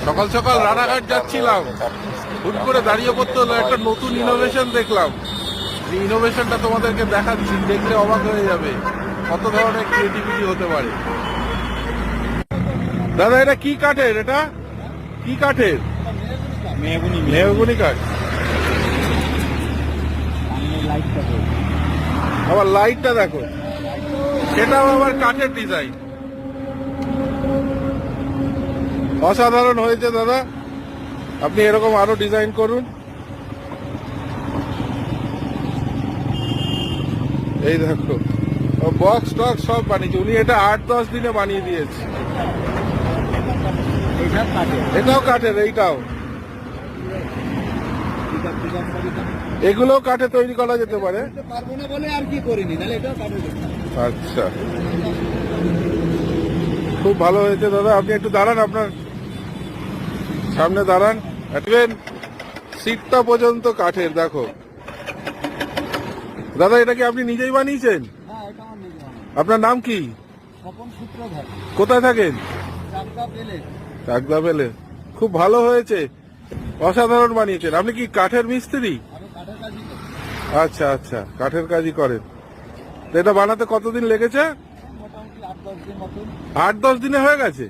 সকাল সকাল রানাঘাট যাচ্ছিলাম, হুট করে দাঁড়িয়ে পড়তে হলো। একটা নতুন ইনোভেশন দেখলাম, যে ইনোভেশনটা তোমাদেরকে দেখাচ্ছি, দেখলে অবাক হয়ে যাবে কত ধরনের ক্রিয়েটিভিটি হতে পারে। দাদা এটা কি কাঠের? এটা কি কাঠের? মেহগনি কাঠ। আবার লাইটটা দেখো, সেটাও আবার কাঠের ডিজাইন। অসাধারণ হয়েছে দাদা, আপনি এরকম আরো ডিজাইন করুন। এই দেখো বক্স টক্স সব বানিয়েছে উনি, এটা 8-10 দিনে বানিয়ে দিয়েছে। এটাও কাঠের, এইটাও। এগুলো কাঠে তৈরি করা যেতে পারে। আচ্ছা, খুব ভালো হয়েছে দাদা। আপনি একটু দাঁড়ান, আপনার সামনে দাঁড়ান। সিটটা পর্যন্ত কাঠের দেখো। দাদা এটা কি আপনি নিজেই বানিয়েছেন? আপনার নাম কি? কোথায় থাকেন? চাকদা পেলে। খুব ভালো হয়েছে, অসাধারণ বানিয়েছেন। আপনি কি কাঠের মিস্ত্রি? আচ্ছা আচ্ছা, কাঠের কাজই করেন। তো এটা বানাতে কতদিন লেগেছে? 8-10 দিনে হয়ে গেছে।